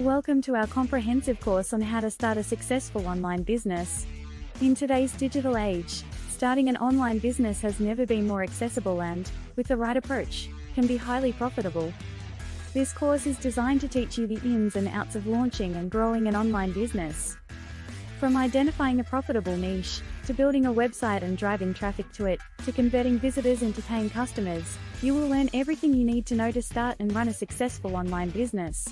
Welcome to our comprehensive course on how to start a successful online business. In today's digital age, starting an online business has never been more accessible and, with the right approach, can be highly profitable. This course is designed to teach you the ins and outs of launching and growing an online business. From identifying a profitable niche, to building a website and driving traffic to it, to converting visitors into paying customers, you will learn everything you need to know to start and run a successful online business.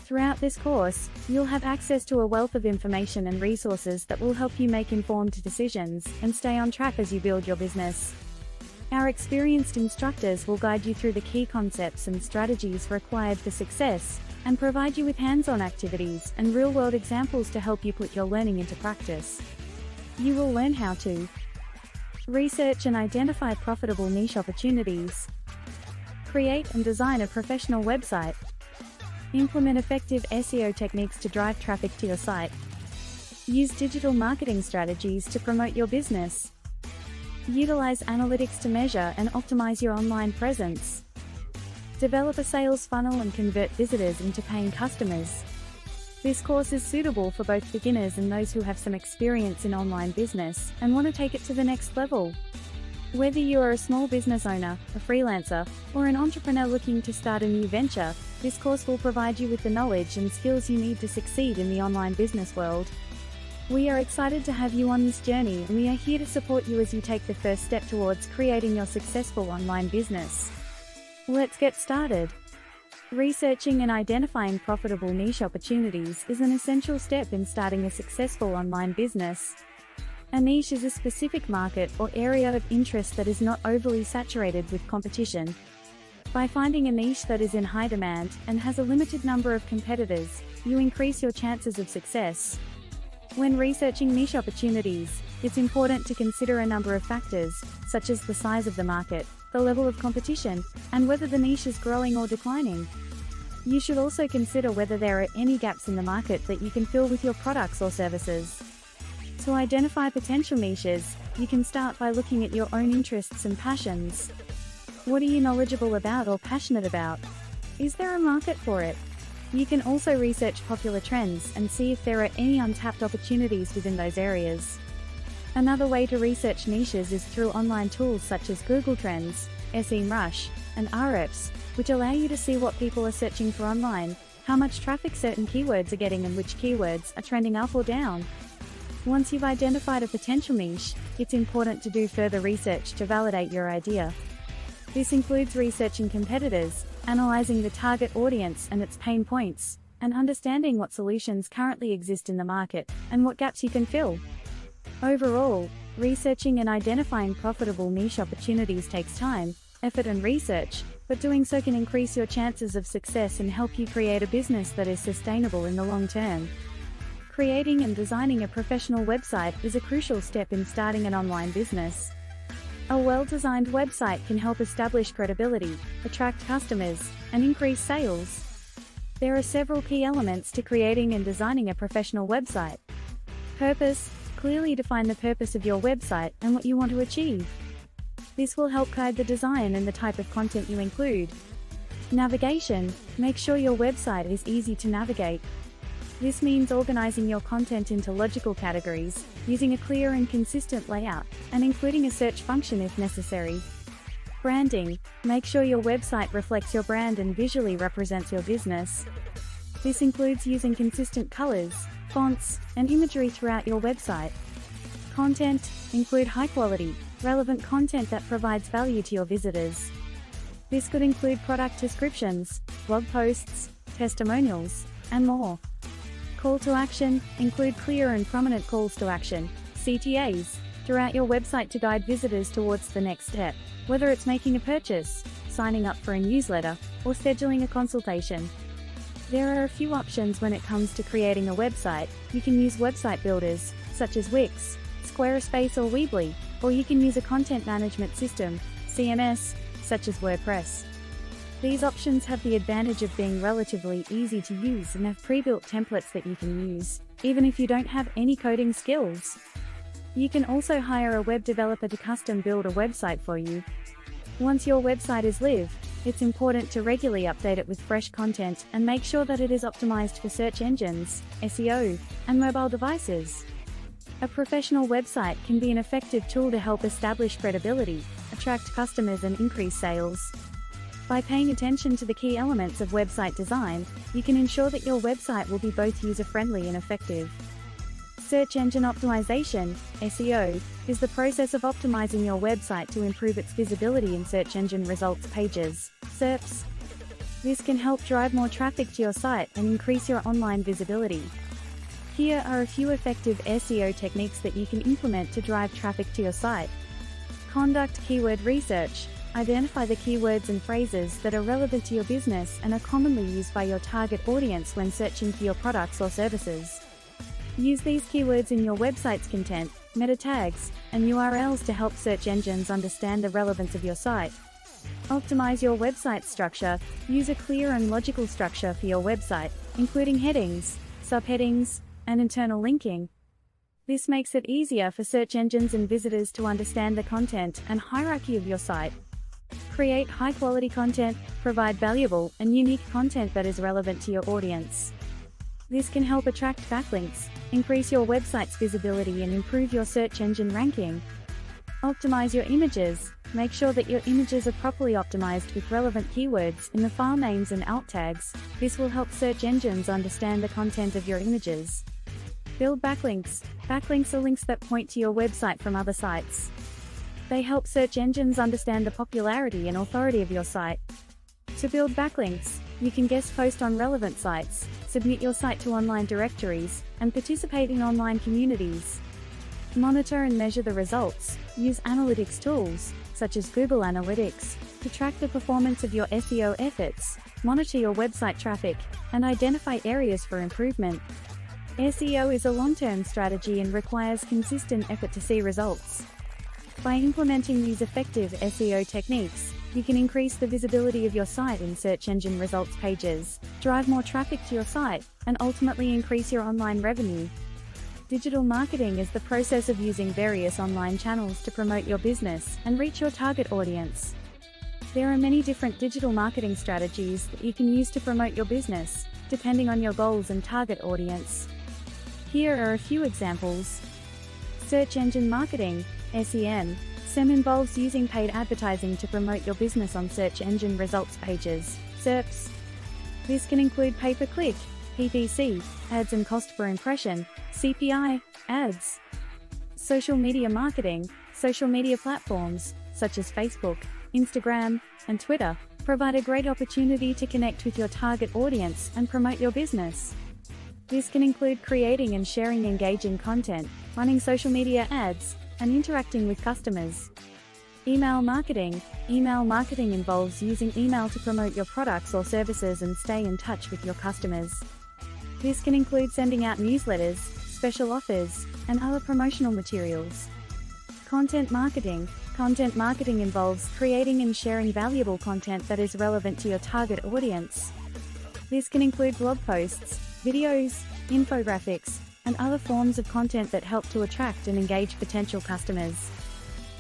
Throughout this course, you'll have access to a wealth of information and resources that will help you make informed decisions and stay on track as you build your business. Our experienced instructors will guide you through the key concepts and strategies required for success, and provide you with hands-on activities and real-world examples to help you put your learning into practice. You will learn how to research and identify profitable niche opportunities, create and design a professional website, implement effective SEO techniques to drive traffic to your site, use digital marketing strategies to promote your business, utilize analytics to measure and optimize your online presence, develop a sales funnel and convert visitors into paying customers. This course is suitable for both beginners and those who have some experience in online business and want to take it to the next level. Whether you are a small business owner, a freelancer, or an entrepreneur looking to start a new venture, this course will provide you with the knowledge and skills you need to succeed in the online business world. We are excited to have you on this journey, and we are here to support you as you take the first step towards creating your successful online business. Let's get started. Researching and identifying profitable niche opportunities is an essential step in starting a successful online business. A niche is a specific market or area of interest that is not overly saturated with competition. By finding a niche that is in high demand and has a limited number of competitors, you increase your chances of success. When researching niche opportunities, it's important to consider a number of factors, such as the size of the market, the level of competition, and whether the niche is growing or declining. You should also consider whether there are any gaps in the market that you can fill with your products or services. To identify potential niches, you can start by looking at your own interests and passions. What are you knowledgeable about or passionate about? Is there a market for it? You can also research popular trends and see if there are any untapped opportunities within those areas. Another way to research niches is through online tools such as Google Trends, SEMrush, and Ahrefs, which allow you to see what people are searching for online, how much traffic certain keywords are getting and which keywords are trending up or down. Once you've identified a potential niche, it's important to do further research to validate your idea. This includes researching competitors, analyzing the target audience and its pain points, and understanding what solutions currently exist in the market and what gaps you can fill. Overall, researching and identifying profitable niche opportunities takes time, effort and research, but doing so can increase your chances of success and help you create a business that is sustainable in the long term. Creating and designing a professional website is a crucial step in starting an online business. A well-designed website can help establish credibility, attract customers, and increase sales. There are several key elements to creating and designing a professional website. Purpose: clearly define the purpose of your website and what you want to achieve. This will help guide the design and the type of content you include. Navigation: make sure your website is easy to navigate. This means organizing your content into logical categories, using a clear and consistent layout, and including a search function if necessary. Branding: make sure your website reflects your brand and visually represents your business. This includes using consistent colors, fonts, and imagery throughout your website. Content: include high-quality, relevant content that provides value to your visitors. This could include product descriptions, blog posts, testimonials, and more. Call to action: include clear and prominent calls to action, CTAs, throughout your website to guide visitors towards the next step, whether it's making a purchase, signing up for a newsletter, or scheduling a consultation. There are a few options when it comes to creating a website. You can use website builders, such as Wix, Squarespace or Weebly, or you can use a content management system, CMS, such as WordPress. These options have the advantage of being relatively easy to use and have pre-built templates that you can use, even if you don't have any coding skills. You can also hire a web developer to custom build a website for you. Once your website is live, It's important to regularly update it with fresh content and make sure that it is optimized for search engines, SEO, and mobile devices. A professional website can be an effective tool to help establish credibility, attract customers, and increase sales. By paying attention to the key elements of website design, you can ensure that your website will be both user-friendly and effective. Search engine optimization, SEO, is the process of optimizing your website to improve its visibility in search engine results pages, SERPs. This can help drive more traffic to your site and increase your online visibility. Here are a few effective SEO techniques that you can implement to drive traffic to your site. Conduct keyword research. Identify the keywords and phrases that are relevant to your business and are commonly used by your target audience when searching for your products or services. Use these keywords in your website's content, meta tags, and URLs to help search engines understand the relevance of your site. Optimize your website structure. Use a clear and logical structure for your website, including headings, subheadings, and internal linking. This makes it easier for search engines and visitors to understand the content and hierarchy of your site. Create high-quality content. Provide valuable and unique content that is relevant to your audience. This can help attract backlinks, increase your website's visibility, and improve your search engine ranking. Optimize your images. Make sure that your images are properly optimized with relevant keywords in the file names and alt tags. This will help search engines understand the content of your images. Build backlinks. Backlinks are links that point to your website from other sites. They help search engines understand the popularity and authority of your site. To build backlinks, you can guest post on relevant sites, submit your site to online directories, and participate in online communities. Monitor and measure the results. Use analytics tools, such as Google Analytics, to track the performance of your SEO efforts, monitor your website traffic, and identify areas for improvement. SEO is a long-term strategy and requires consistent effort to see results. By implementing these effective SEO techniques, you can increase the visibility of your site in search engine results pages, drive more traffic to your site, and ultimately increase your online revenue. Digital marketing is the process of using various online channels to promote your business and reach your target audience. There are many different digital marketing strategies that you can use to promote your business, depending on your goals and target audience. Here are a few examples. Search engine marketing, SEM. SEM involves using paid advertising to promote your business on search engine results pages, SERPs. This can include pay-per-click, PPC, ads and cost per impression, CPI, ads. Social media marketing. Social media platforms, such as Facebook, Instagram, and Twitter, provide a great opportunity to connect with your target audience and promote your business. This can include creating and sharing engaging content, running social media ads, and interacting with customers. Email marketing. Email marketing involves using email to promote your products or services and stay in touch with your customers. This can include sending out newsletters, special offers, and other promotional materials. Content marketing. Content marketing involves creating and sharing valuable content that is relevant to your target audience. This can include blog posts, videos, infographics, and other forms of content that help to attract and engage potential customers.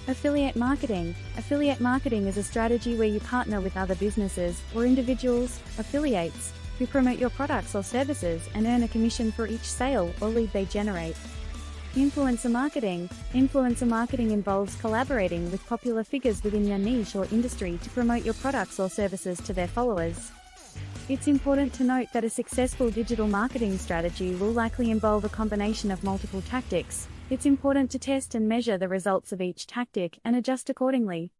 Affiliate marketing. Affiliate marketing is a strategy where you partner with other businesses or individuals, affiliates, who promote your products or services and earn a commission for each sale or lead they generate. Influencer marketing. Influencer marketing involves collaborating with popular figures within your niche or industry to promote your products or services to their followers. It's important to note that a successful digital marketing strategy will likely involve a combination of multiple tactics. It's important to test and measure the results of each tactic and adjust accordingly.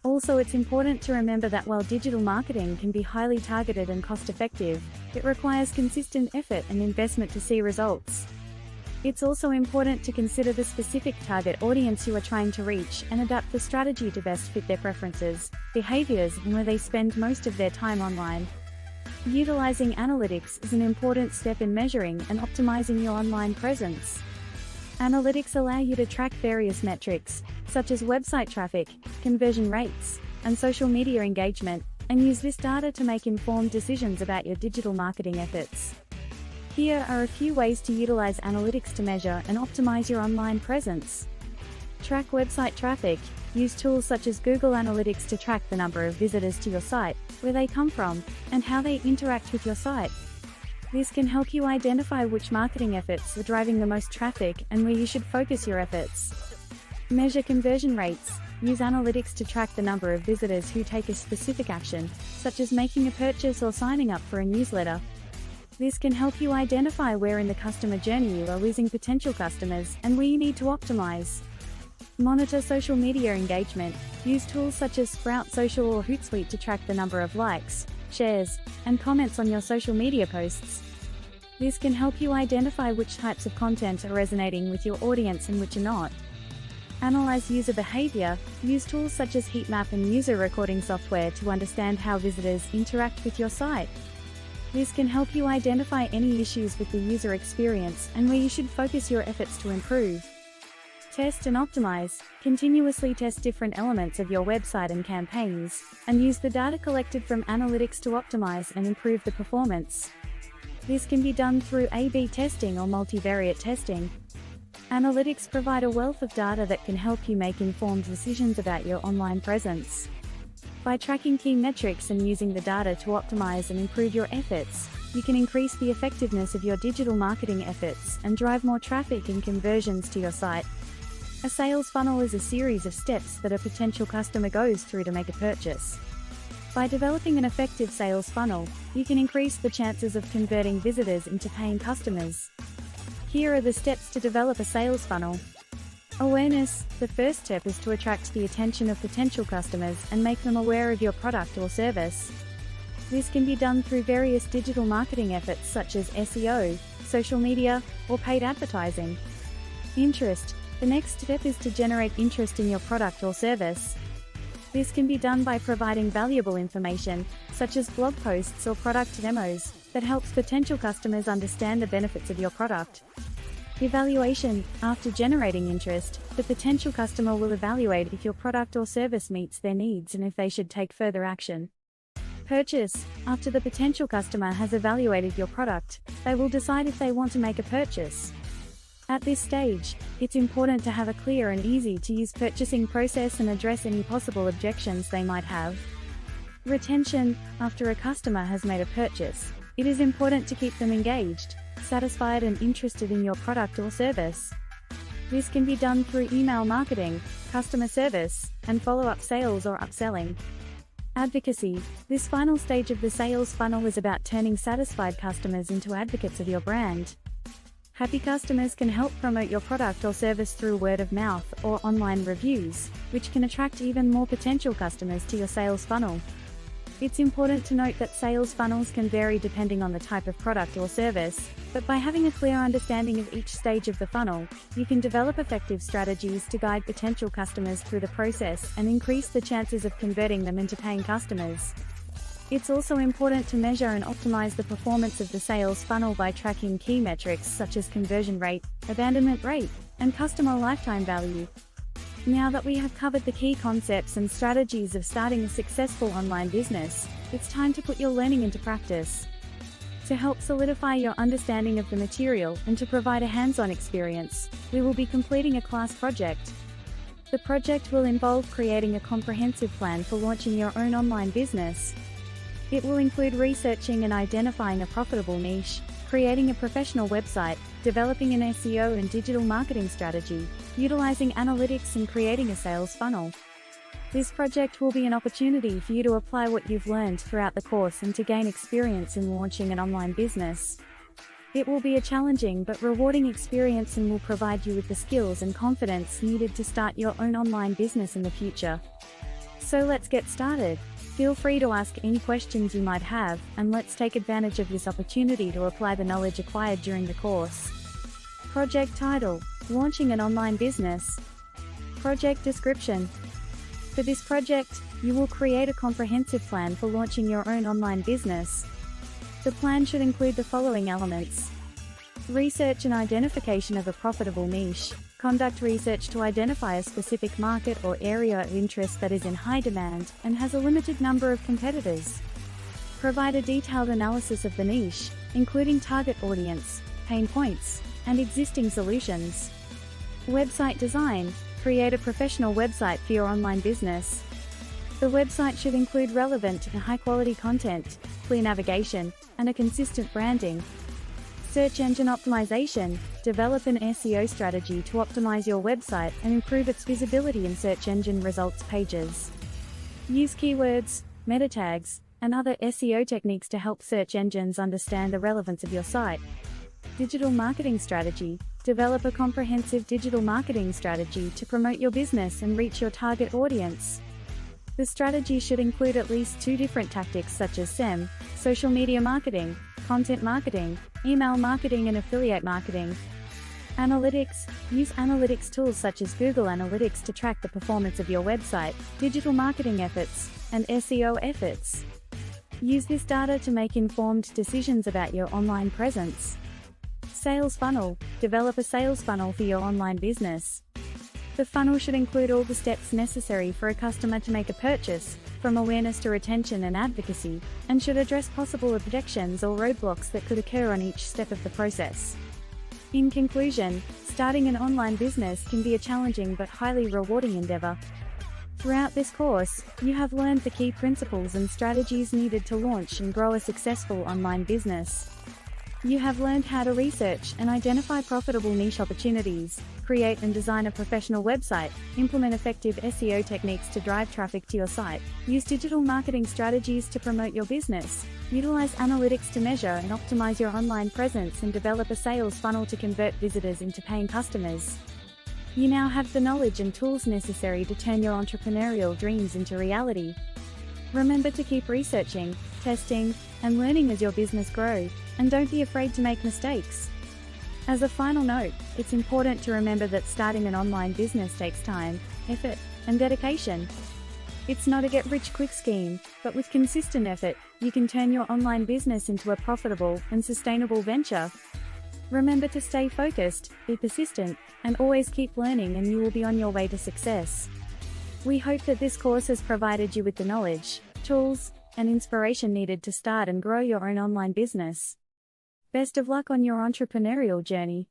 Also, it's important to remember that while digital marketing can be highly targeted and cost-effective, it requires consistent effort and investment to see results. It's also important to consider the specific target audience you are trying to reach and adapt the strategy to best fit their preferences, behaviors, and where they spend most of their time online. Utilizing analytics is an important step in measuring and optimizing your online presence. Analytics allow you to track various metrics, such as website traffic, conversion rates, and social media engagement, and use this data to make informed decisions about your digital marketing efforts. Here are a few ways to utilize analytics to measure and optimize your online presence. Track website traffic. Use tools such as Google Analytics to track the number of visitors to your site, where they come from, and how they interact with your site. This can help you identify which marketing efforts are driving the most traffic and where you should focus your efforts. Measure conversion rates. Use analytics to track the number of visitors who take a specific action, such as making a purchase or signing up for a newsletter. This can help you identify where in the customer journey you are losing potential customers and where you need to optimize. Monitor social media engagement. Use tools such as Sprout Social or Hootsuite to track the number of likes, shares, and comments on your social media posts. This can help you identify which types of content are resonating with your audience and which are not. Analyze user behavior. Use tools such as Heatmap and user recording software to understand how visitors interact with your site. This can help you identify any issues with the user experience and where you should focus your efforts to improve. Test and optimize. Continuously test different elements of your website and campaigns, and use the data collected from analytics to optimize and improve the performance. This can be done through A/B testing or multivariate testing. Analytics provide a wealth of data that can help you make informed decisions about your online presence. By tracking key metrics and using the data to optimize and improve your efforts, you can increase the effectiveness of your digital marketing efforts and drive more traffic and conversions to your site. A sales funnel is a series of steps that a potential customer goes through to make a purchase. By developing an effective sales funnel, you can increase the chances of converting visitors into paying customers. Here are the steps to develop a sales funnel. Awareness. The first step is to attract the attention of potential customers and make them aware of your product or service. This can be done through various digital marketing efforts such as SEO, social media, or paid advertising. Interest. The next step is to generate interest in your product or service. This can be done by providing valuable information, such as blog posts or product demos, that helps potential customers understand the benefits of your product. Evaluation. After generating interest, the potential customer will evaluate if your product or service meets their needs and if they should take further action. Purchase. After the potential customer has evaluated your product, they will decide if they want to make a purchase. At this stage, it's important to have a clear and easy-to-use purchasing process and address any possible objections they might have. Retention. After a customer has made a purchase, it is important to keep them engaged, satisfied and interested in your product or service. This can be done through email marketing, customer service, and follow-up sales or upselling. Advocacy. This final stage of the sales funnel is about turning satisfied customers into advocates of your brand. Happy customers can help promote your product or service through word of mouth or online reviews, which can attract even more potential customers to your sales funnel. It's important to note that sales funnels can vary depending on the type of product or service, but by having a clear understanding of each stage of the funnel, you can develop effective strategies to guide potential customers through the process and increase the chances of converting them into paying customers. It's also important to measure and optimize the performance of the sales funnel by tracking key metrics such as conversion rate, abandonment rate, and customer lifetime value. Now that we have covered the key concepts and strategies of starting a successful online business, it's time to put your learning into practice. To help solidify your understanding of the material and to provide a hands-on experience, we will be completing a class project. The project will involve creating a comprehensive plan for launching your own online business. It will include researching and identifying a profitable niche, creating a professional website, developing an SEO and digital marketing strategy, utilizing analytics and creating a sales funnel. This project will be an opportunity for you to apply what you've learned throughout the course and to gain experience in launching an online business. It will be a challenging but rewarding experience and will provide you with the skills and confidence needed to start your own online business in the future. So let's get started. Feel free to ask any questions you might have, and let's take advantage of this opportunity to apply the knowledge acquired during the course. Project title: Launching an online business. Project description: for this project, you will create a comprehensive plan for launching your own online business. The plan should include the following elements: research and identification of a profitable niche. Conduct research to identify a specific market or area of interest that is in high demand and has a limited number of competitors. Provide a detailed analysis of the niche, including target audience, pain points, and existing solutions. Website design. Create a professional website for your online business. The website should include relevant and high-quality content, clear navigation, and a consistent branding. Search engine optimization. Develop an SEO strategy to optimize your website and improve its visibility in search engine results pages. Use keywords, meta tags, and other SEO techniques to help search engines understand the relevance of your site. Digital marketing strategy. Develop a comprehensive digital marketing strategy to promote your business and reach your target audience. The strategy should include at least 2 different tactics such as SEM, social media marketing, content marketing, email marketing, and affiliate marketing. Analytics. Use analytics tools such as Google Analytics to track the performance of your website, digital marketing efforts, and SEO efforts. Use this data to make informed decisions about your online presence. Sales funnel. Develop a sales funnel for your online business. The funnel should include all the steps necessary for a customer to make a purchase, from awareness to retention and advocacy, and should address possible objections or roadblocks that could occur on each step of the process. In conclusion, starting an online business can be a challenging but highly rewarding endeavor. Throughout this course, you have learned the key principles and strategies needed to launch and grow a successful online business. You have learned how to research and identify profitable niche opportunities, create and design a professional website, implement effective SEO techniques to drive traffic to your site, use digital marketing strategies to promote your business, utilize analytics to measure and optimize your online presence, and develop a sales funnel to convert visitors into paying customers. You now have the knowledge and tools necessary to turn your entrepreneurial dreams into reality. Remember to keep researching, testing, and learning as your business grows, and don't be afraid to make mistakes. As a final note, it's important to remember that starting an online business takes time, effort, and dedication. It's not a get-rich-quick scheme, but with consistent effort, you can turn your online business into a profitable and sustainable venture. Remember to stay focused, be persistent, and always keep learning, and you will be on your way to success. We hope that this course has provided you with the knowledge, tools, and inspiration needed to start and grow your own online business. Best of luck on your entrepreneurial journey.